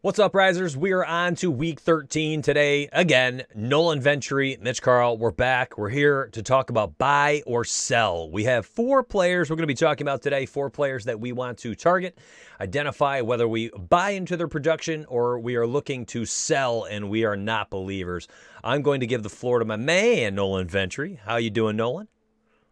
What's up, Risers? We are on to week 13 today. Again, Nolan Ventry, Mitch Carl, we're back. We're here to talk about buy or sell. We have 4 players we're going to be talking about today, 4 players that we want to target, identify whether we buy into their production or we are looking to sell and we are not believers. I'm going to give the floor to my man, Nolan Ventry. How you doing, Nolan?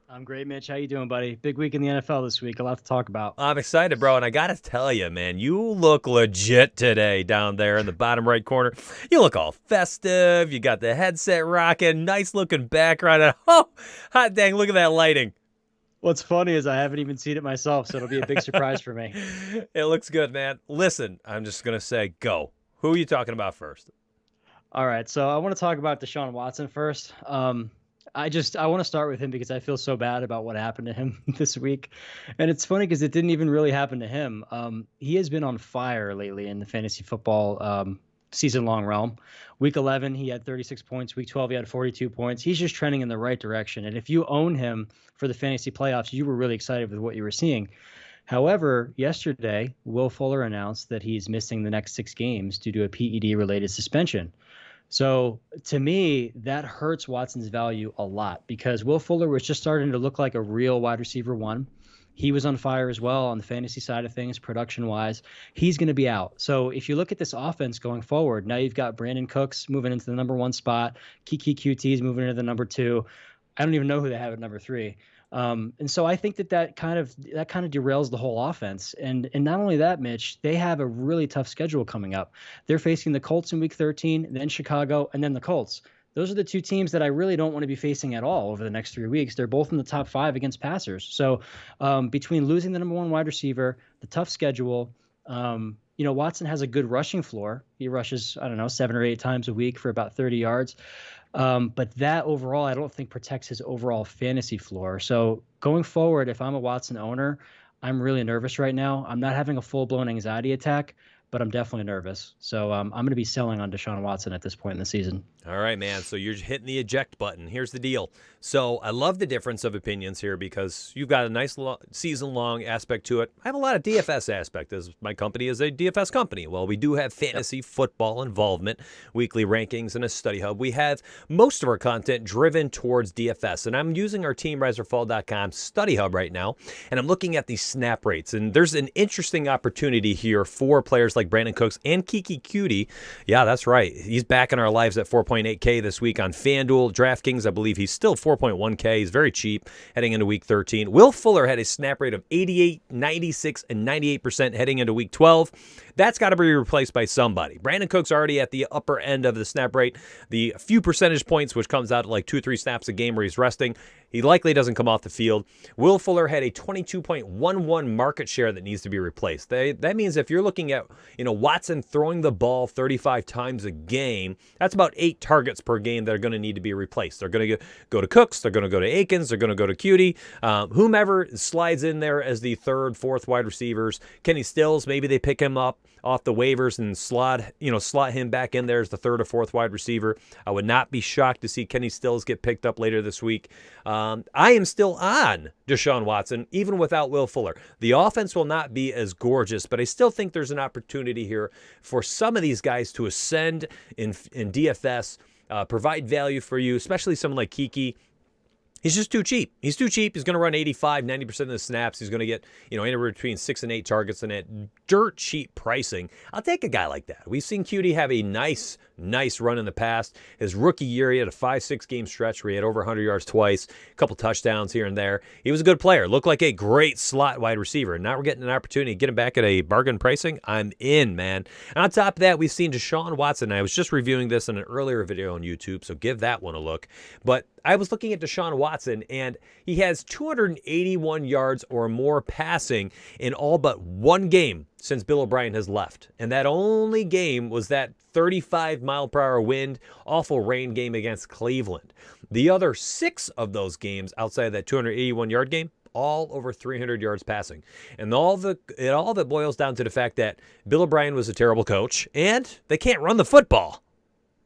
I'm great, Mitch. How you doing, buddy? Big week in the NFL this week. A lot to talk about. I'm excited, bro, and I gotta tell you, man, you look legit today down there in the bottom right corner. You look all festive. You got the headset rocking, nice looking background, and oh, hot dang, look at that lighting. What's funny is I haven't even seen it myself, so it'll be a big surprise for me. It looks good, man. Listen, I'm just gonna say, go. Who are you talking about first? All right, so I want to talk about Desean Watson first. I want to start with him because I feel so bad about what happened to him this week, and it's funny because it didn't even really happen to him. He has been on fire lately in the fantasy football season-long realm. Week 11, he had 36 points. Week 12, he had 42 points. He's just trending in the right direction, and if you own him for the fantasy playoffs, you were really excited with what you were seeing. However, yesterday, Will Fuller announced that he's missing the next 6 games due to a PED-related suspension. So to me, that hurts Watson's value a lot because Will Fuller was just starting to look like a real wide receiver one. He was on fire as well on the fantasy side of things, production wise. He's going to be out. So if you look at this offense going forward, now you've got Brandon Cooks moving into the number 1 spot. Kiki QT's moving into the number 2. I don't even know who they have at number 3. And so I think that kind of derails the whole offense. And not only that, Mitch, they have a really tough schedule coming up. They're facing the Colts in week 13, then Chicago, and then the Colts. Those are the 2 teams that I really don't want to be facing at all over the next 3 weeks. They're both in the top 5 against passers. So between losing the number 1 wide receiver, the tough schedule, Watson has a good rushing floor. He rushes, 7 or 8 times a week for about 30 yards. But that overall, I don't think protects his overall fantasy floor. So going forward, if I'm a Watson owner, I'm really nervous right now. I'm not having a full-blown anxiety attack, but I'm definitely nervous. So I'm going to be selling on Deshaun Watson at this point in the season. All right, man. So you're hitting the eject button. Here's the deal. So I love the difference of opinions here because you've got a nice season-long aspect to it. I have a lot of DFS aspect as my company is a DFS company. Well, we do have fantasy football involvement, weekly rankings, and a study hub. We have most of our content driven towards DFS, and I'm using our teamriseorfall.com study hub right now, and I'm looking at these snap rates, and there's an interesting opportunity here for players like Brandon Cooks and Kiki Cutie. Yeah, that's right. He's back in our lives at 4.8K this week on FanDuel. DraftKings, I believe he's still 4.1K. He's very cheap heading into week 13. Will Fuller had a snap rate of 88, 96, and 98% heading into week 12. That's got to be replaced by somebody. Brandon Cook's already at the upper end of the snap rate. The few percentage points, which comes out to like 2 or 3 snaps a game where he's resting, he likely doesn't come off the field. Will Fuller had a 22.11 market share that needs to be replaced. That means if you're looking at Watson throwing the ball 35 times a game, that's about 8 targets per game that are going to need to be replaced. They're going to go to Cooks. They're going to go to Akins. They're going to go to Cutie. Whomever slides in there as the 3rd, 4th wide receivers. Kenny Stills, maybe they pick him up off the waivers and slot him back in there as the 3rd or 4th wide receiver. I would not be shocked to see Kenny Stills get picked up later this week. I am still on Deshaun Watson, even without Will Fuller. The offense will not be as gorgeous, but I still think there's an opportunity here for some of these guys to ascend in DFS, provide value for you, especially someone like Kiki. He's just too cheap. He's too cheap. He's going to run 85, 90% of the snaps. He's going to get, anywhere between 6 and 8 targets, and at dirt cheap pricing, I'll take a guy like that. We've seen Cutie have a nice run in the past. His rookie year, he had a 5-6 game stretch where he had over 100 yards twice, a couple touchdowns here and there. He was a good player. Looked like a great slot wide receiver. And now we're getting an opportunity to get him back at a bargain pricing. I'm in, man. And on top of that, we've seen Deshaun Watson. I was just reviewing this in an earlier video on YouTube, so give that one a look. But I was looking at Deshaun Watson, and he has 281 yards or more passing in all but 1 game since Bill O'Brien has left. And that only game was that 35-mile-per-hour wind, awful rain game against Cleveland. The other 6 of those games outside of that 281-yard game, all over 300 yards passing. And all that boils down to the fact that Bill O'Brien was a terrible coach, and they can't run the football.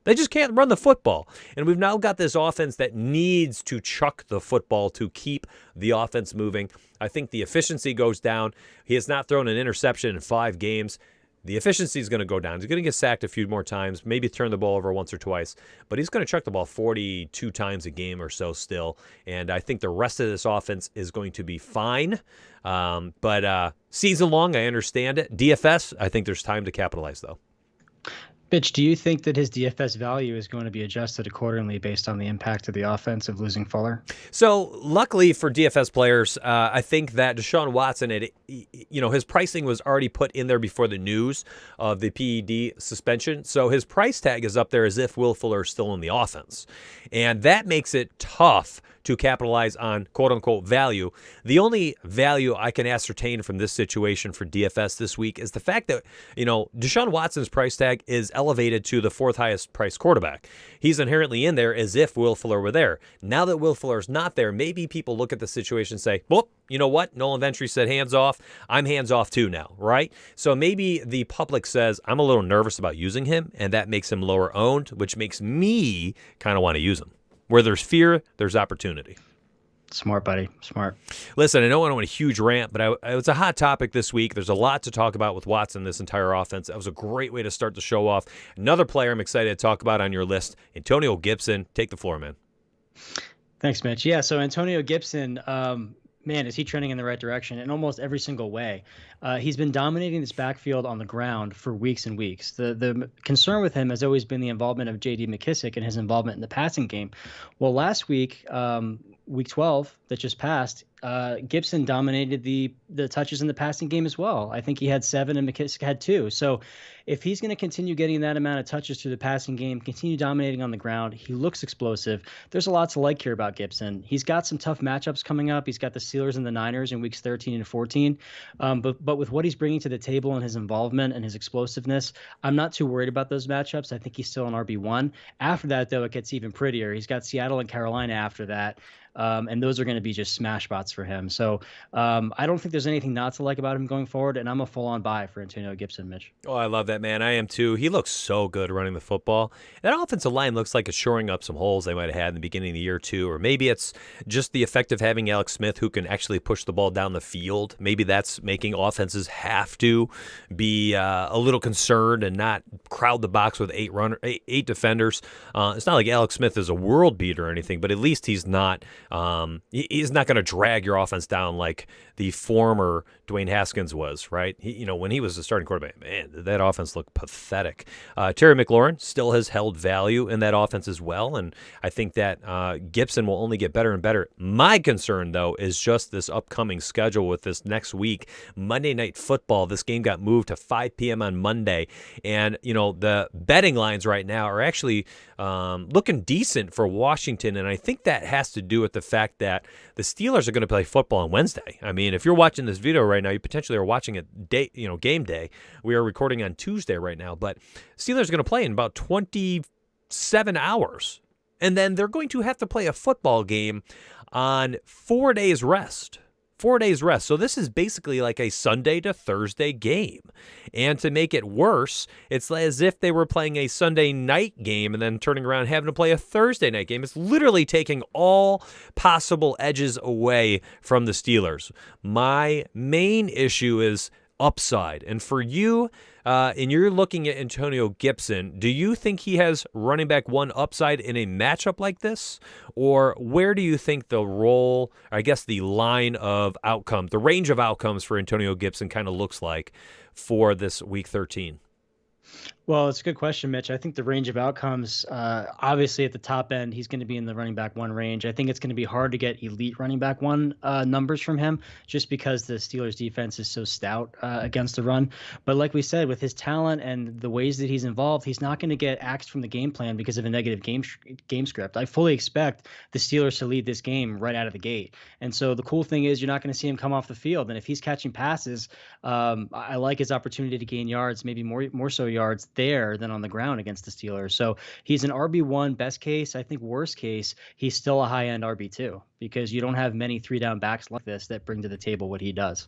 They just can't run the football. And we've now got this offense that needs to chuck the football to keep the offense moving. I think the efficiency goes down. He has not thrown an interception in 5 games. the efficiency is going to go down. He's going to get sacked a few more times, maybe turn the ball over once or twice, but he's going to chuck the ball 42 times a game or so still. And I think the rest of this offense is going to be fine. But season long, I understand it. DFS, I think there's time to capitalize, though. Bitch, do you think that his DFS value is going to be adjusted accordingly based on the impact of the offense of losing Fuller? So luckily for DFS players, I think that Desean Watson, his pricing was already put in there before the news of the PED suspension. So his price tag is up there as if Will Fuller is still in the offense. And that makes it tough to capitalize on quote-unquote value. The only value I can ascertain from this situation for DFS this week is the fact that, Desean Watson's price tag is elevated to the fourth highest priced quarterback. He's inherently in there as if Will Fuller were there. Now that Will Fuller's not there, maybe people look at the situation and say, well, you know what? Nolan Ventry said hands off. I'm hands off too now, right? So maybe the public says, I'm a little nervous about using him, and that makes him lower owned, which makes me kind of want to use him. Where there's fear, there's opportunity. Smart, buddy. Smart. Listen, I know I don't want a huge rant, but it's a hot topic this week. There's a lot to talk about with Watson, this entire offense. That was a great way to start the show off. Another player I'm excited to talk about on your list, Antonio Gibson. Take the floor, man. Thanks, Mitch. Yeah, so Antonio Gibson, man, is he trending in the right direction in almost every single way. He's been dominating this backfield on the ground for weeks and weeks. The concern with him has always been the involvement of J.D. McKissick and his involvement in the passing game. Well, last week, week 12 that just passed, Gibson dominated the touches in the passing game as well. I think he had 7 and McKissick had 2. So if he's going to continue getting that amount of touches through the passing game, continue dominating on the ground, he looks explosive. There's a lot to like here about Gibson. He's got some tough matchups coming up. He's got the Steelers and the Niners in weeks 13 and 14. But with what he's bringing to the table and his involvement and his explosiveness, I'm not too worried about those matchups. I think he's still an RB1. After that, though, it gets even prettier. He's got Seattle and Carolina after that. And those are going to be just smash spots for him. So I don't think there's anything not to like about him going forward, and I'm a full-on buy for Antonio Gibson, Mitch. Oh, I love that, man. I am too. He looks so good running the football. That offensive line looks like it's shoring up some holes they might have had in the beginning of the year, too. Or maybe it's just the effect of having Alex Smith who can actually push the ball down the field. Maybe that's making offenses have to be a little concerned and not crowd the box with eight defenders. It's not like Alex Smith is a world beater or anything, but at least he's not he's not going to drag your offense down like the former Dwayne Haskins was, right? When he was the starting quarterback, man, that offense looked pathetic. Terry McLaurin still has held value in that offense as well, and I think that Gibson will only get better and better. My concern, though, is just this upcoming schedule with this next week, Monday Night Football. This game got moved to 5 p.m. on Monday, and, the betting lines right now are actually looking decent for Washington, and I think that has to do with the fact that the Steelers are going to play football on Wednesday. I mean, if you're watching this video right now, you potentially are watching it game day. We are recording on Tuesday right now, but Steelers are going to play in about 27 hours, and then they're going to have to play a football game on 4 days rest. 4 days rest. So this is basically like a Sunday to Thursday game. And to make it worse, it's as if they were playing a Sunday night game and then turning around and having to play a Thursday night game. It's literally taking all possible edges away from the Steelers. My main issue is upside. And for you, and you're looking at Antonio Gibson, do you think he has running back one upside in a matchup like this? Or where do you think the role, I guess the line of outcome, the range of outcomes for Antonio Gibson kind of looks like for this week 13? Well, it's a good question, Mitch. I think the range of outcomes, obviously at the top end, he's going to be in the running back one range. I think it's going to be hard to get elite running back one numbers from him just because the Steelers defense is so stout against the run. But like we said, with his talent and the ways that he's involved, he's not going to get axed from the game plan because of a negative game script. I fully expect the Steelers to lead this game right out of the gate. And so the cool thing is you're not going to see him come off the field. And if he's catching passes, I like his opportunity to gain yards, maybe more so yards there than on the ground against the Steelers. So he's an RB1 best case. I think worst case, he's still a high-end RB2 because you don't have many three-down backs like this that bring to the table what he does.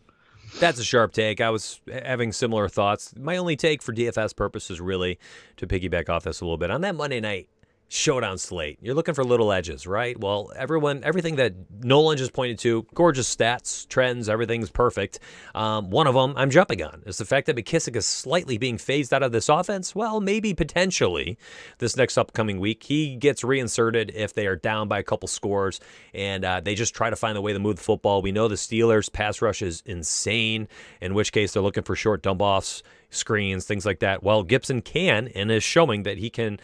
That's a sharp take. I was having similar thoughts. My only take for DFS purposes really, to piggyback off this a little bit, on that Monday night showdown slate. You're looking for little edges, right? Well, everything that Nolan just pointed to, gorgeous stats, trends, everything's perfect. One of them I'm jumping on is the fact that McKissick is slightly being phased out of this offense. Well, maybe potentially this next upcoming week he gets reinserted if they are down by a couple scores and they just try to find a way to move the football. We know the Steelers' pass rush is insane, in which case they're looking for short dump-offs, screens, things like that. Well, Gibson can and is showing that he can,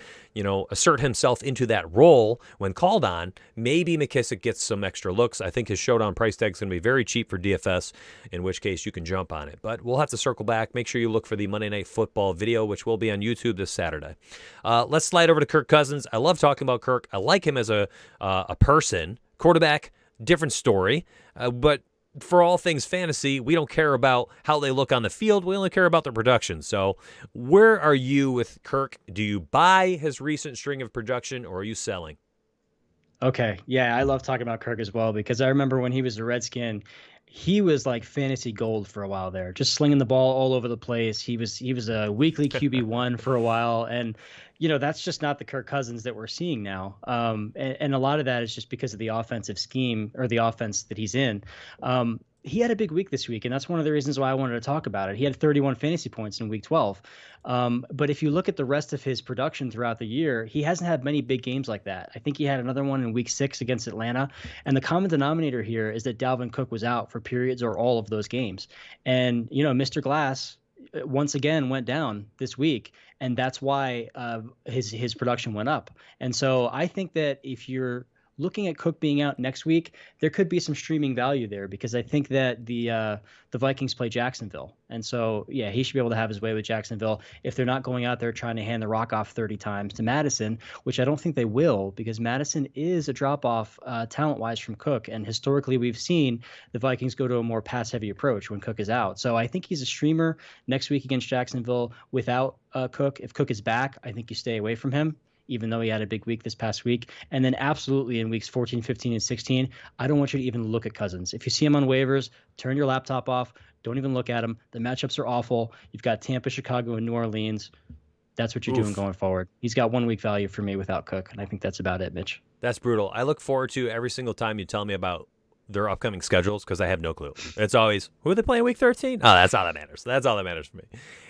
assert himself into that role when called on. Maybe McKissick gets some extra looks. I think his showdown price tag is going to be very cheap for DFS, in which case you can jump on it. But we'll have to circle back. Make sure you look for the Monday Night Football video, which will be on YouTube this Saturday. Let's slide over to Kirk Cousins. I love talking about Kirk. I like him as a person. Quarterback, different story. But for all things fantasy, we don't care about how they look on the field. We only care about their production. So where are you with Kirk? Do you buy his recent string of production, or are you selling? Okay. Yeah, I love talking about Kirk as well, because I remember when he was a Redskin, he was like fantasy gold for a while there, just slinging the ball all over the place. He was a weekly QB1 for a while. And, that's just not the Kirk Cousins that we're seeing now. And a lot of that is just because of the offensive scheme or the offense that he's in. He had a big week this week, and that's one of the reasons why I wanted to talk about it. He had 31 fantasy points in week 12. But if you look at the rest of his production throughout the year, he hasn't had many big games like that. I think he had another one in week 6 against Atlanta. And the common denominator here is that Dalvin Cook was out for periods or all of those games. And, Mr. Glass once again went down this week, and that's why his production went up. And so I think that if you're looking at Cook being out next week, there could be some streaming value there, because I think that the Vikings play Jacksonville. And so, yeah, he should be able to have his way with Jacksonville if they're not going out there trying to hand the rock off 30 times to Madison, which I don't think they will, because Madison is a drop-off talent-wise from Cook. And historically, we've seen the Vikings go to a more pass-heavy approach when Cook is out. So I think he's a streamer next week against Jacksonville without Cook. If Cook is back, I think you stay away from him, even though he had a big week this past week. And then absolutely in weeks 14, 15, and 16, I don't want you to even look at Cousins. If you see him on waivers, turn your laptop off. Don't even look at him. The matchups are awful. You've got Tampa, Chicago, and New Orleans. That's what you're doing going forward. He's got 1 week value for me without Cook, and I think that's about it, Mitch. That's brutal. I look forward to every single time you tell me about their upcoming schedules, because I have no clue. It's always, who are they playing week 13? Oh, that's all that matters. That's all that matters for me.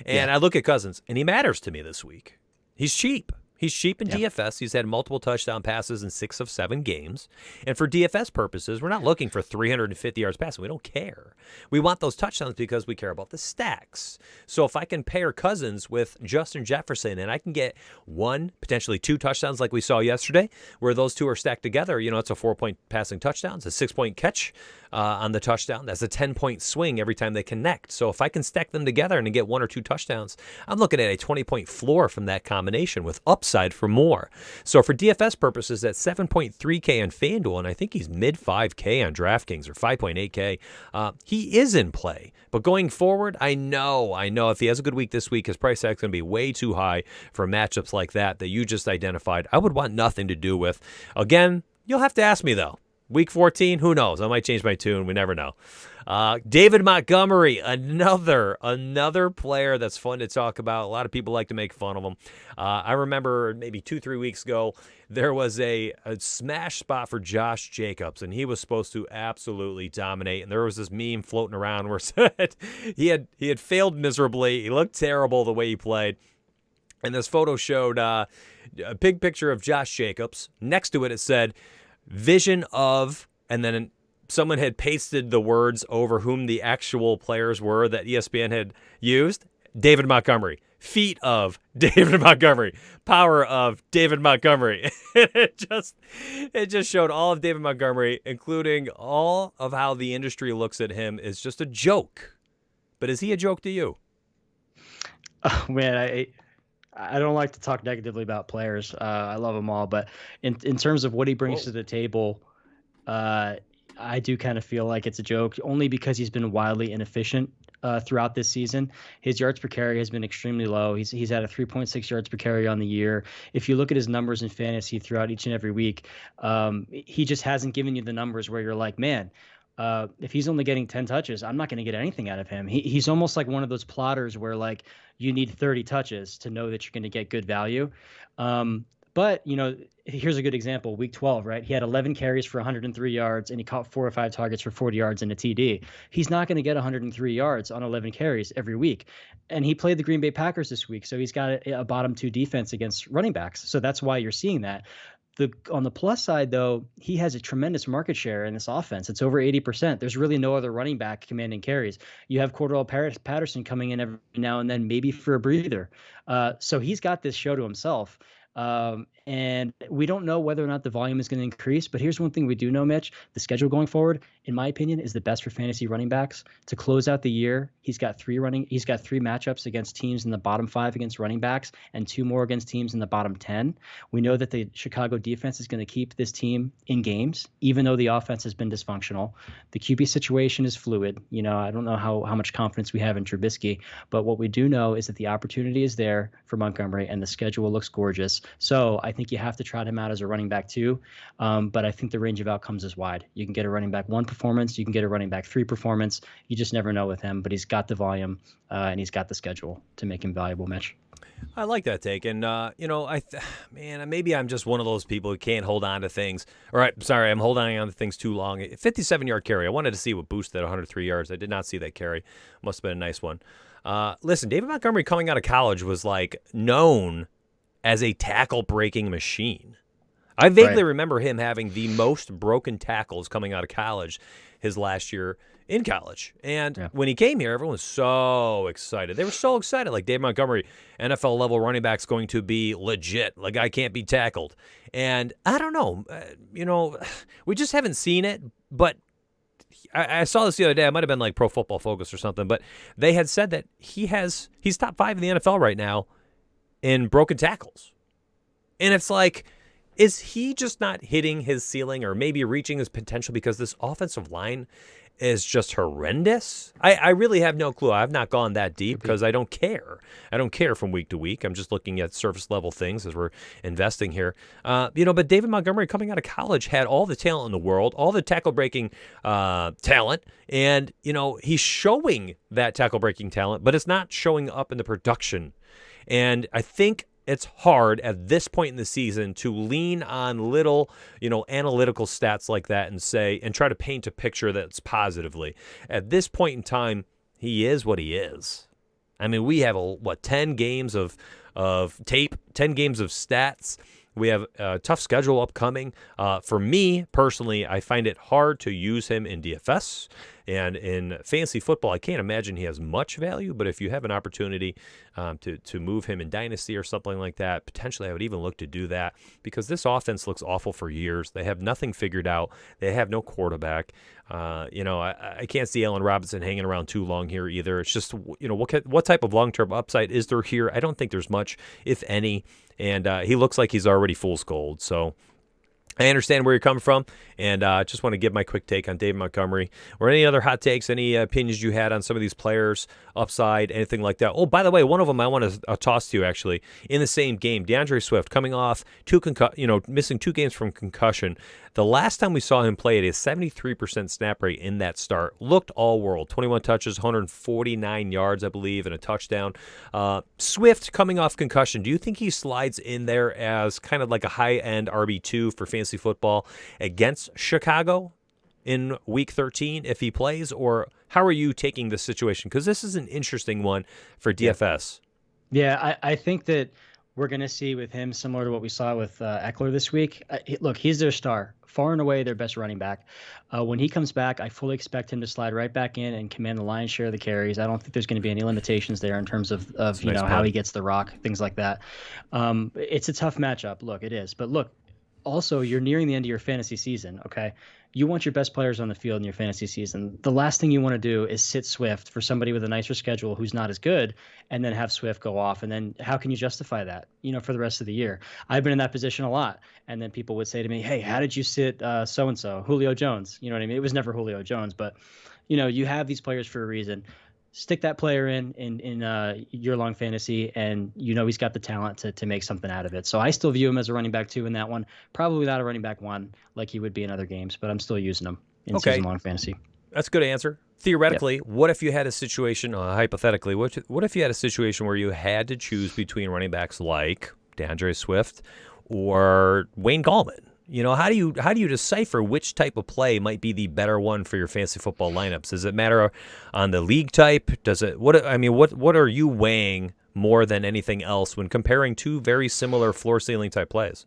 And I look at Cousins, and he matters to me this week. He's cheap. He's cheap in DFS. He's had multiple touchdown passes in 6 of 7 games. And for DFS purposes, we're not looking for 350 yards passing. We don't care. We want those touchdowns because we care about the stacks. So if I can pair Cousins with Justin Jefferson and I can get 1, potentially 2 touchdowns like we saw yesterday, where those two are stacked together, it's a 4-point passing touchdown. It's a 6-point catch on the touchdown. That's a 10-point swing every time they connect. So if I can stack them together and get 1 or 2 touchdowns, I'm looking at a 20-point floor from that combination with upside for more. So for DFS purposes, that's 7.3K on FanDuel, and I think he's mid 5K on DraftKings, or 5.8K. He is in play. But going forward, I know if he has a good week this week, his price tag's going to be way too high for matchups like that you just identified. I would want nothing to do with. Again, you'll have to ask me, though. Week 14, who knows? I might change my tune. We never know. David Montgomery, another player that's fun to talk about. A lot of people like to make fun of him. I remember maybe 2-3 weeks ago, there was a smash spot for Josh Jacobs, and he was supposed to absolutely dominate. And there was this meme floating around where it said he had failed miserably. He looked terrible the way he played. And this photo showed a big picture of Josh Jacobs. Next to it, it said, vision of, and then someone had pasted the words over whom the actual players were that ESPN had used. David Montgomery. Feet of David Montgomery. Power of David Montgomery. it just showed all of David Montgomery, including all of how the industry looks at him is just a joke. But is he a joke to you? Oh, man, I don't like to talk negatively about players. I love them all, but in terms of what he brings to the table, I do kind of feel like it's a joke, only because he's been wildly inefficient throughout this season. His yards per carry has been extremely low. He's had a 3.6 yards per carry on the year. If you look at his numbers in fantasy throughout each and every week, he just hasn't given you the numbers where you're like, man, if he's only getting 10 touches, I'm not going to get anything out of him. He's almost like one of those plotters where like you need 30 touches to know that you're going to get good value. But, here's a good example. Week 12, right? He had 11 carries for 103 yards, and he caught 4 or 5 targets for 40 yards and a TD. He's not going to get 103 yards on 11 carries every week. And he played the Green Bay Packers this week, so he's got a bottom 2 defense against running backs. So that's why you're seeing that. On the plus side, though, he has a tremendous market share in this offense. It's over 80%. There's really no other running back commanding carries. You have Cordell Patterson coming in every now and then, maybe for a breather. So he's got this show to himself. And we don't know whether or not the volume is going to increase, but here's one thing we do know, Mitch. The schedule going forward, in my opinion, is the best for fantasy running backs. To close out the year, he's got three matchups against teams in the bottom 5 against running backs and 2 more against teams in the bottom 10. We know that the Chicago defense is going to keep this team in games, even though the offense has been dysfunctional. The QB situation is fluid. I don't know how much confidence we have in Trubisky, but what we do know is that the opportunity is there for Montgomery and the schedule looks gorgeous. So I think you have to trot him out as a running back too. But I think the range of outcomes is wide. You can get a running back 1 performance. You can get a running back 3 performance. You just never know with him, but he's got the volume and he's got the schedule to make him valuable, Mitch. I like that take. And, maybe I'm just one of those people who can't hold on to things. All right, sorry, I'm holding on to things too long. 57-yard carry. I wanted to see what boosted 103 yards. I did not see that carry. Must have been a nice one. Listen, David Montgomery coming out of college was known as a tackle-breaking machine. I vaguely remember him having the most broken tackles coming out of college his last year in college. And when he came here, everyone was so excited. They were so excited. Dave Montgomery, NFL-level running back's going to be legit. I can't be tackled. And I don't know. We just haven't seen it. But I saw this the other day. It might have been Pro Football Focus or something. But they had said that he's top 5 in the NFL right now in broken tackles. And it's is he just not hitting his ceiling or maybe reaching his potential because this offensive line is just horrendous? I really have no clue. I've not gone that deep because I don't care. I don't care from week to week. I'm just looking at surface level things as we're investing here. But David Montgomery coming out of college had all the talent in the world, all the tackle breaking talent. And, he's showing that tackle breaking talent, but it's not showing up in the production. And I think it's hard at this point in the season to lean on little, analytical stats like that and try to paint a picture that's positively. At this point in time, he is what he is. I mean, we have 10 games of tape, 10 games of stats. We have a tough schedule upcoming. For me, personally, I find it hard to use him in DFS. And in fantasy football, I can't imagine he has much value. But if you have an opportunity to move him in Dynasty or something like that, potentially I would even look to do that because this offense looks awful for years. They have nothing figured out. They have no quarterback. I can't see Allen Robinson hanging around too long here either. It's just, what type of long-term upside is there here? I don't think there's much, if any. And he looks like he's already fool's gold. So I understand where you're coming from, and just want to give my quick take on David Montgomery. Or any other hot takes, any opinions you had on some of these players, upside, anything like that. Oh, by the way, one of them I want to toss to you, actually, in the same game. DeAndre Swift coming off missing 2 games from concussion. The last time we saw him play at a 73% snap rate in that start, looked all world. 21 touches, 149 yards, I believe, and a touchdown. Swift coming off concussion. Do you think he slides in there as kind of like a high-end RB2 for fantasy football against Chicago in Week 13 if he plays? Or how are you taking this situation? Because this is an interesting one for DFS. Yeah, I think that we're going to see with him similar to what we saw with Eckler this week. Look, he's their star, far and away their best running back. When he comes back, I fully expect him to slide right back in and command the lion's share of the carries. I don't think there's going to be any limitations there in terms of how he gets the rock, things like that. It's a tough matchup. Look, it is. But look, also, you're nearing the end of your fantasy season, okay? You want your best players on the field in your fantasy season. The last thing you want to do is sit Swift for somebody with a nicer schedule who's not as good and then have Swift go off. And then how can you justify that, for the rest of the year? I've been in that position a lot. And then people would say to me, hey, how did you sit so-and-so, Julio Jones? You know what I mean? It was never Julio Jones, but, you have these players for a reason. Stick that player in year-long fantasy, and he's got the talent to make something out of it. So I still view him as a running back 2 in that one. Probably not a running back 1 like he would be in other games, but I'm still using him in season-long fantasy. That's a good answer. Theoretically, what if you had a situation, hypothetically, what if you had a situation where you had to choose between running backs like DeAndre Swift or Wayne Gallman? How do you decipher which type of play might be the better one for your fantasy football lineups? Does it matter on the league type? What are you weighing more than anything else when comparing two very similar floor ceiling type plays?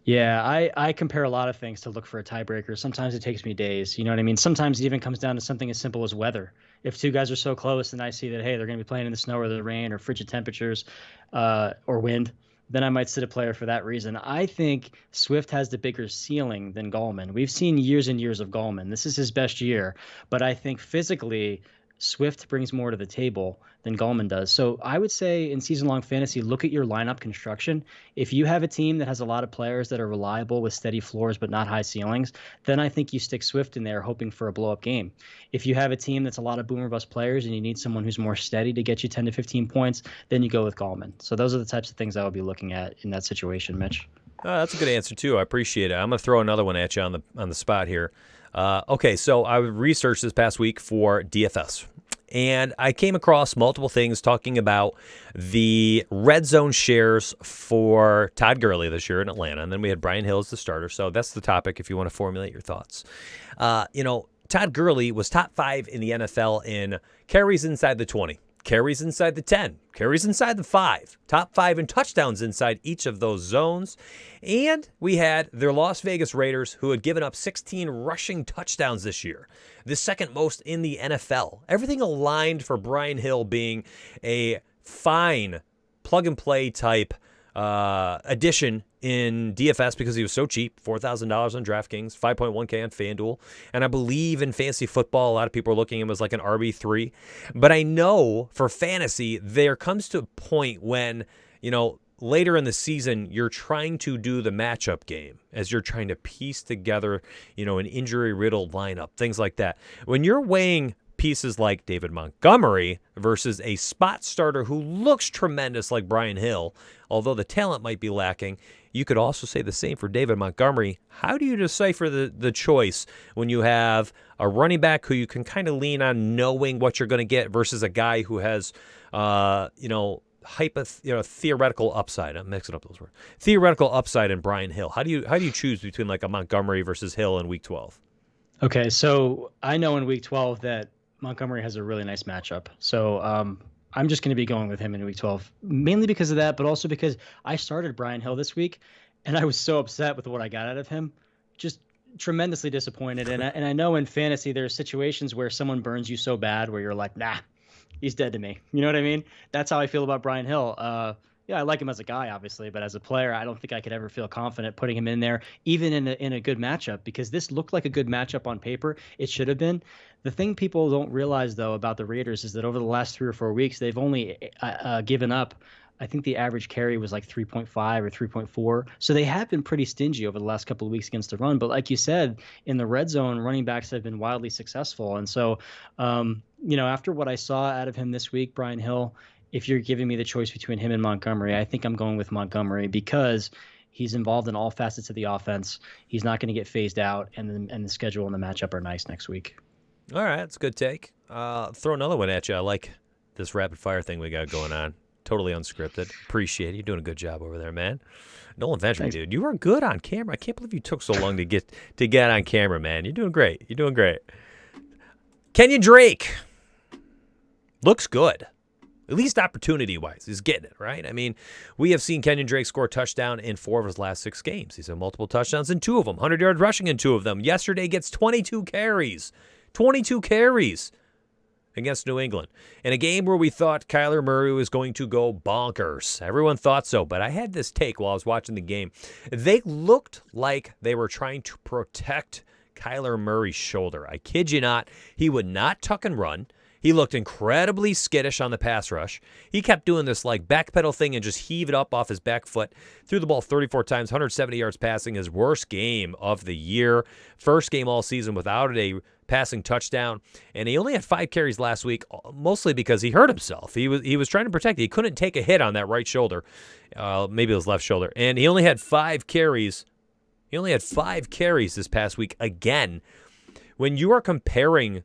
Yeah, I compare a lot of things to look for a tiebreaker. Sometimes it takes me days. You know what I mean? Sometimes it even comes down to something as simple as weather. If two guys are so close and I see that, hey, they're going to be playing in the snow or the rain or frigid temperatures or wind, then I might sit a player for that reason. I think Swift has the bigger ceiling than Gallman. We've seen years and years of Gallman. This is his best year, but I think physically Swift brings more to the table than Gallman does. So I would say in season-long fantasy, look at your lineup construction. If you have a team that has a lot of players that are reliable with steady floors but not high ceilings, then I think you stick Swift in there hoping for a blow-up game. If you have a team that's a lot of boomer bust players and you need someone who's more steady to get you 10 to 15 points, then you go with Gallman. So those are the types of things I would be looking at in that situation, Mitch. That's a good answer, too. I appreciate it. I'm going to throw another one at you on the spot here. Okay, so I researched this past week for DFS. And I came across multiple things talking about the red zone shares for Todd Gurley this year in Atlanta. And then we had Brian Hill as the starter. So that's the topic if you want to formulate your thoughts. Todd Gurley was top 5 in the NFL in carries inside the 20, carries inside the 10, carries inside the 5, top 5 in touchdowns inside each of those zones. And we had their Las Vegas Raiders, who had given up 16 rushing touchdowns this year, the second most in the NFL. Everything aligned for Brian Hill being a fine plug-and-play type addition in DFS because he was so cheap, $4,000 on DraftKings, 5.1K on FanDuel. And I believe in fantasy football, a lot of people are looking at him as like an RB3. But I know for fantasy, there comes to a point when, later in the season, you're trying to do the matchup game as you're trying to piece together, an injury-riddled lineup, things like that. When you're weighing pieces like David Montgomery versus a spot starter who looks tremendous like Brian Hill, although the talent might be lacking, you could also say the same for David Montgomery. How do you decipher the choice when you have a running back who you can kind of lean on knowing what you're going to get versus a guy who has, theoretical upside? I'm mixing up those words. Theoretical upside in Brian Hill. How do you choose between like a Montgomery versus Hill in Week 12? Okay, so I know in Week 12 that Montgomery has a really nice matchup. So I'm just going to be going with him in Week 12, mainly because of that, but also because I started Brian Hill this week, and I was so upset with what I got out of him. Just tremendously disappointed. And I know in fantasy there are situations where someone burns you so bad where you're like, nah, he's dead to me. You know what I mean? That's how I feel about Brian Hill. Yeah, I like him as a guy, obviously, but as a player, I don't think I could ever feel confident putting him in there, even in a good matchup, because this looked like a good matchup on paper. It should have been. The thing people don't realize, though, about the Raiders is that over the last 3 or 4 weeks, they've only given up, I think the average carry was like 3.5 or 3.4. So they have been pretty stingy over the last couple of weeks against the run. But like you said, in the red zone, running backs have been wildly successful. And so, after what I saw out of him this week, Brian Hill, if you're giving me the choice between him and Montgomery, I think I'm going with Montgomery because he's involved in all facets of the offense. He's not going to get phased out, and the schedule and the matchup are nice next week. All right, that's a good take. Throw another one at you. I like this rapid fire thing we got going on. Totally unscripted. Appreciate it. You're doing a good job over there, man. Nolan Ventry, dude, you were good on camera. I can't believe you took so long to get on camera, man. You're doing great. Kenyon Drake looks good. At least opportunity-wise, he's getting it, right? I mean, we have seen Kenyon Drake score a touchdown in 4 of his last 6 games. He's had multiple touchdowns in 2 of them, 100 yards rushing in 2 of them. Yesterday gets 22 carries. 22 carries against New England. In a game where we thought Kyler Murray was going to go bonkers. Everyone thought so, but I had this take while I was watching the game. They looked like they were trying to protect Kyler Murray's shoulder. I kid you not. He would not tuck and run. He looked incredibly skittish on the pass rush. He kept doing this like backpedal thing and just heave it up off his back foot. Threw the ball 34 times, 170 yards passing, his worst game of the year. First game all season without a passing touchdown. And he only had 5 carries last week, mostly because he hurt himself. He was trying to protect it. He couldn't take a hit on that right shoulder. Maybe it was left shoulder. And he only had 5 carries. He only had 5 carries this past week again. When you are comparing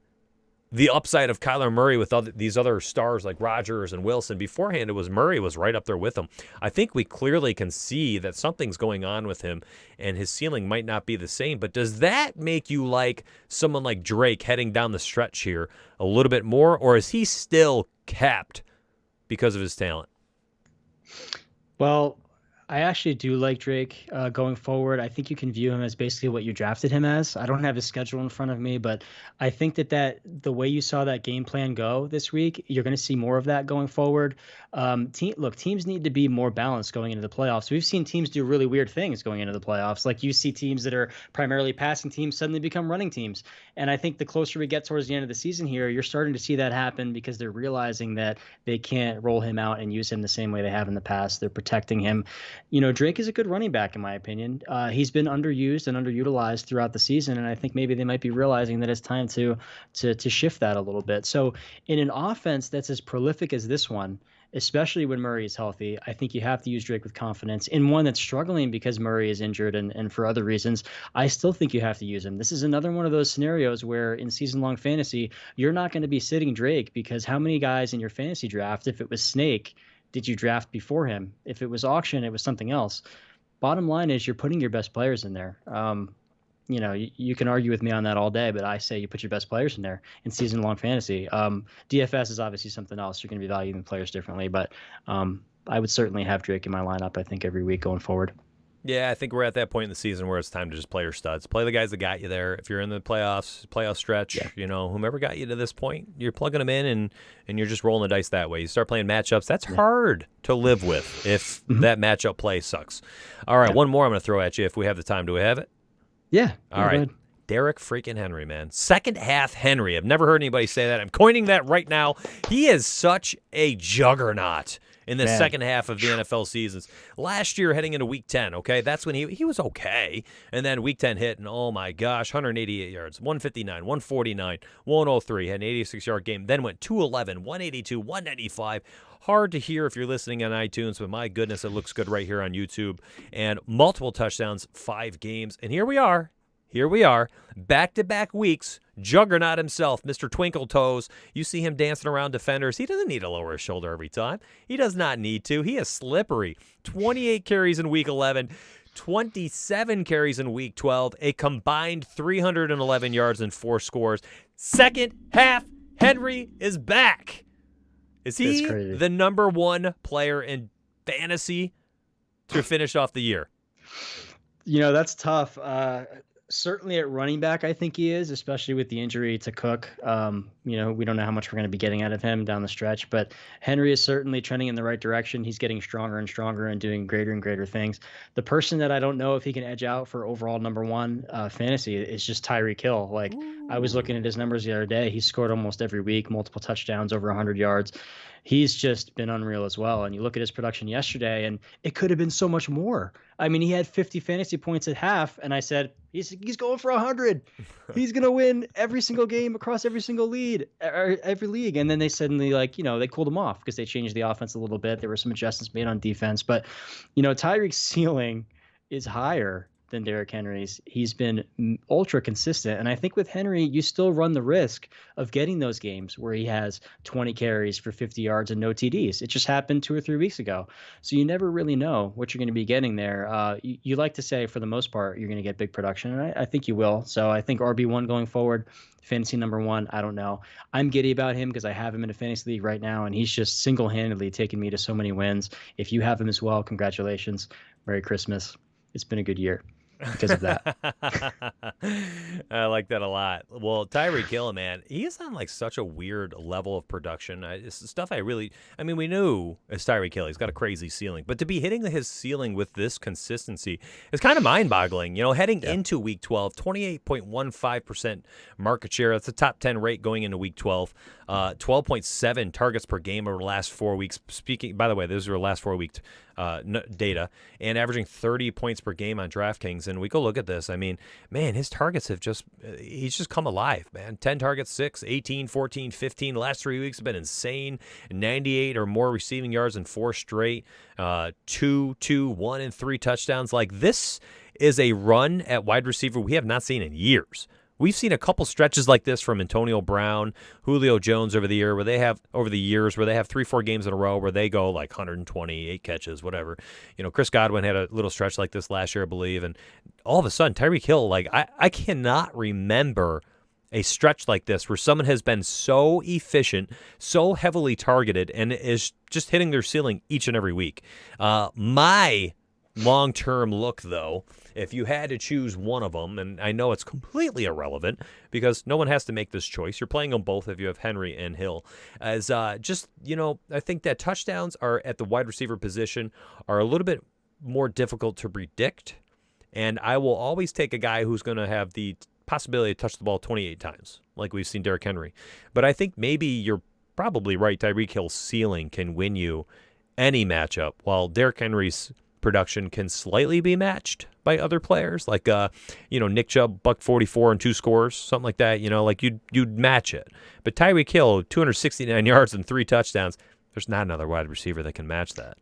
the upside of Kyler Murray with these other stars like Rodgers and Wilson. Beforehand, it was Murray was right up there with him. I think we clearly can see that something's going on with him, and his ceiling might not be the same. But does that make you like someone like Drake heading down the stretch here a little bit more, or is he still capped because of his talent? Well, I actually do like Drake going forward. I think you can view him as basically what you drafted him as. I don't have his schedule in front of me, but I think that the way you saw that game plan go this week, you're going to see more of that going forward. Teams need to be more balanced going into the playoffs. We've seen teams do really weird things going into the playoffs. Like you see teams that are primarily passing teams suddenly become running teams. And I think the closer we get towards the end of the season here, you're starting to see that happen because they're realizing that they can't roll him out and use him the same way they have in the past. They're protecting him. Drake is a good running back, in my opinion. He's been underused and underutilized throughout the season, and I think maybe they might be realizing that it's time to shift that a little bit. So in an offense that's as prolific as this one, especially when Murray is healthy, I think you have to use Drake with confidence. In one that's struggling because Murray is injured and for other reasons, I still think you have to use him. This is another one of those scenarios where in season-long fantasy, you're not going to be sitting Drake because how many guys in your fantasy draft, if it was Snake, did you draft before him? If it was auction, it was something else. Bottom line is you're putting your best players in there. You can argue with me on that all day, but I say you put your best players in there in season-long fantasy. DFS is obviously something else. You're going to be valuing players differently, but I would certainly have Drake in my lineup, I think, every week going forward. Yeah, I think we're at that point in the season where it's time to just play your studs. Play the guys that got you there. If you're in the playoff stretch, whomever got you to this point, you're plugging them in and you're just rolling the dice that way. You start playing matchups. That's hard to live with if that matchup play sucks. All right, one more I'm going to throw at you if we have the time. Do we have it? Yeah. All right. Derek freaking Henry, man. Second half Henry. I've never heard anybody say that. I'm coining that right now. He is such a juggernaut in the second half of the NFL seasons. Last year, heading into Week 10, okay, that's when he was okay. And then Week 10 hit, and oh my gosh, 188 yards, 159, 149, 103, had an 86-yard game. Then went 211, 182, 195. Hard to hear if you're listening on iTunes, but my goodness, it looks good right here on YouTube. And multiple touchdowns, 5 games. And here we are. Back-to-back weeks, juggernaut himself, Mr. Twinkle Toes. You see him dancing around defenders. He doesn't need to lower his shoulder every time. He does not need to. He is slippery. 28 carries in Week 11, 27 carries in Week 12, a combined 311 yards and 4 scores. Second half, Henry is back. Is he the number one player in fantasy to finish off the year? That's tough. Certainly at running back, I think he is, especially with the injury to Cook. We don't know how much we're going to be getting out of him down the stretch, but Henry is certainly trending in the right direction. He's getting stronger and stronger and doing greater and greater things. The person that I don't know if he can edge out for overall number one fantasy is just Tyreek Hill. Like, I was looking at his numbers the other day. He scored almost every week, multiple touchdowns, over 100 yards. He's just been unreal as well. And you look at his production yesterday, and it could have been so much more. I mean, he had 50 fantasy points at half, and I said, he's going for 100. He's going to win every single game across every single league. And then they suddenly, they cooled him off because they changed the offense a little bit. There were some adjustments made on defense. But, Tyreek's ceiling is higher than Derrick Henry's. He's been ultra consistent. And I think with Henry, you still run the risk of getting those games where he has 20 carries for 50 yards and no TDs. It just happened 2 or 3 weeks ago. So you never really know what you're going to be getting there. You like to say, for the most part, you're going to get big production. And I think you will. So I think RB1 going forward, fantasy number 1, I don't know. I'm giddy about him because I have him in a fantasy league right now, and he's just single-handedly taken me to so many wins. If you have him as well, congratulations. Merry Christmas. It's been a good year because of that. I like that a lot. Well, Tyreek Hill, man, he is on such a weird level of production. It's stuff we knew it's Tyreek Hill. He's got a crazy ceiling. But to be hitting his ceiling with this consistency is kind of mind-boggling. Heading into Week 12, 28.15% market share. That's the top 10 rate going into Week 12. 12.7 targets per game over the last 4 weeks. Speaking, by the way, those are the last 4 weeks data, and averaging 30 points per game on DraftKings. And we go look at this. I mean, man, his targets he's just come alive, man. 10 targets, 6, 18, 14, 15. The last 3 weeks have been insane. 98 or more receiving yards in 4 straight. 2, 1, and 3 touchdowns. This is a run at wide receiver we have not seen in years. we've seen a couple stretches like this from Antonio Brown, Julio Jones over the years where they have 3-4 games in a row where they go like 128 catches, whatever. Chris Godwin had a little stretch like this last year, I believe, and all of a sudden Tyreek Hill, like I cannot remember a stretch like this where someone has been so efficient, so heavily targeted, and is just hitting their ceiling each and every week. My long-term look, though, if you had to choose one of them, and I know it's completely irrelevant because no one has to make this choice. You're playing them both if you have Henry and Hill. As I think that touchdowns are at the wide receiver position are a little bit more difficult to predict, and I will always take a guy who's going to have the possibility to touch the ball 28 times, like we've seen Derrick Henry. But I think maybe you're probably right. Tyreek Hill's ceiling can win you any matchup, while Derrick Henry's production can slightly be matched by other players, like Nick Chubb, $144 and 2 scores, something like that. Like you'd match it. But Tyreek Hill, 269 yards and 3 touchdowns. There's not another wide receiver that can match that.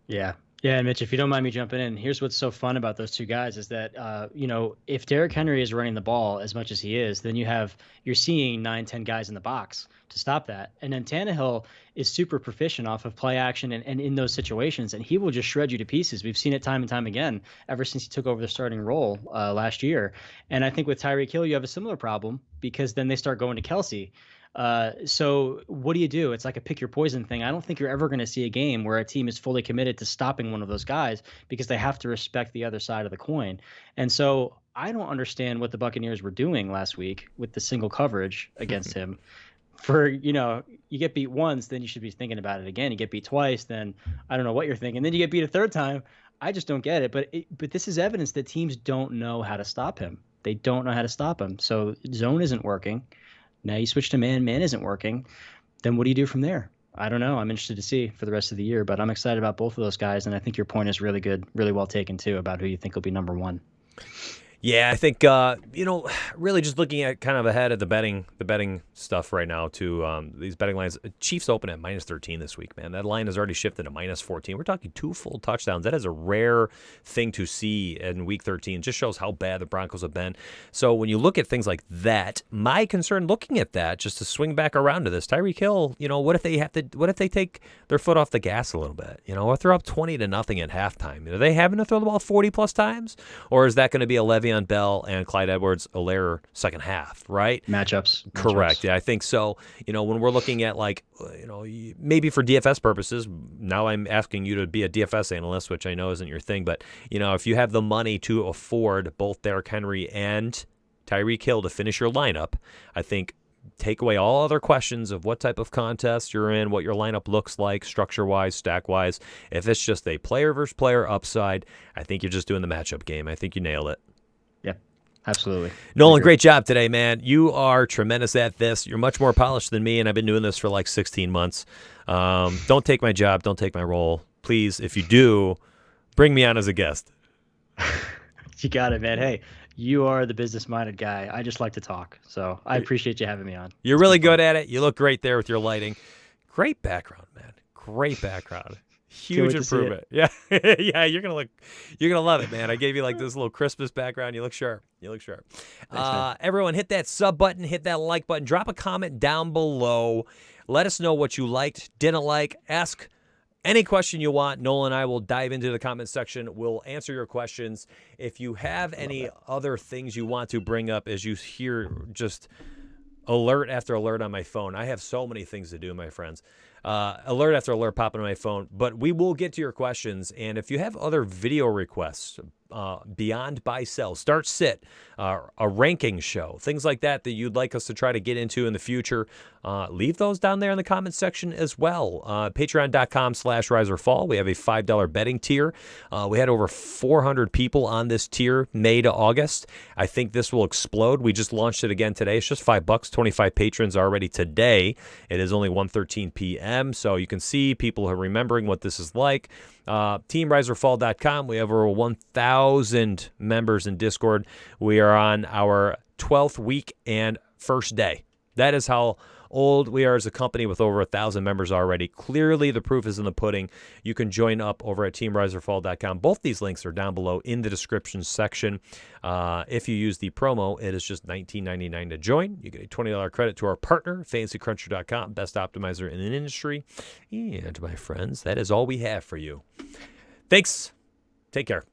Yeah. Yeah, Mitch, if you don't mind me jumping in, here's what's so fun about those two guys is that, if Derrick Henry is running the ball as much as he is, then you're seeing 9-10 guys in the box to stop that. And then Tannehill is super proficient off of play action and in those situations, and he will just shred you to pieces. We've seen it time and time again ever since he took over the starting role last year. And I think with Tyreek Hill, you have a similar problem because then they start going to Kelsey. So what do? It's like a pick your poison thing. I don't think you're ever going to see a game where a team is fully committed to stopping one of those guys because they have to respect the other side of the coin. And so I don't understand what the Buccaneers were doing last week with the single coverage against him. You get beat once, then you should be thinking about it again. You get beat twice, then I don't know what you're thinking. Then you get beat a third time. I just don't get it. But this is evidence that teams don't know how to stop him. They don't know how to stop him. So zone isn't working. Now you switch to man isn't working. Then what do you do from there? I don't know. I'm interested to see for the rest of the year, but I'm excited about both of those guys. And I think your point is really good, really well taken too, about who you think will be number one. Yeah, I think really just looking at kind of ahead at the betting stuff right now to these betting lines. Chiefs open at -13 this week, man. That line has already shifted to -14. We're talking 2 full touchdowns. That is a rare thing to see in Week 13. Just shows how bad the Broncos have been. So when you look at things like that, my concern looking at that, just to swing back around to this, Tyreek Hill, what if they take their foot off the gas a little bit? If they're up 20-0 at halftime, are they having to throw the ball 40+ times, or is that going to be a Le'Veon Bell and Clyde Edwards-Helaire second half, right? Matchups. Correct. Yeah, I think so. When we're looking at maybe for DFS purposes, now I'm asking you to be a DFS analyst, which I know isn't your thing, but if you have the money to afford both Derrick Henry and Tyreek Hill to finish your lineup, I think take away all other questions of what type of contest you're in, what your lineup looks like, structure-wise, stack-wise. If it's just a player versus player upside, I think you're just doing the matchup game. I think you nailed it. Yeah, absolutely. Nolan, great job today, man. You are tremendous at this. You're much more polished than me, and I've been doing this for like 16 months. Don't take my job. Don't take my role. Please, if you do, bring me on as a guest. You got it, man. Hey, you are the business-minded guy. I just like to talk, so I appreciate you having me on. You're really good at it. You look great there with your lighting. Great background, man. Great background. Huge improvement. Yeah. Yeah, you're gonna love it, man. I gave you like this little Christmas background. You look sharp. Thanks, everyone, hit that sub button, hit that like button, drop a comment down below. Let us know what you liked, didn't like. Ask any question you want. Nolan and I will dive into the comment section. We'll answer your questions. If you have any other things you want to bring up as you hear just alert after alert on my phone. I have so many things to do, my friends. Alert after alert popping on my phone. But we will get to your questions. And if you have other video requests, beyond buy sell, start sit, a ranking show, things like that you'd like us to try to get into in the future, leave those down there in the comments section as well. Patreon.com/riseorfall. We have a $5 betting tier. We had over 400 people on this tier May to August. I think this will explode. We just launched it again today. It's just $5, 25 patrons already today. It is only 1:13 p.m. So you can see people are remembering what this is like. Teamriseorfall.com. We have over 1,000 members in Discord. We are on our 12th week and first day. That is how old we are as a company with over 1,000 members already. Clearly, the proof is in the pudding. You can join up over at teamriseorfall.com. Both these links are down below in the description section. If you use the promo, it is just $19.99 to join. You get a $20 credit to our partner, fantasycruncher.com, best optimizer in the industry. And my friends, that is all we have for you. Thanks. Take care.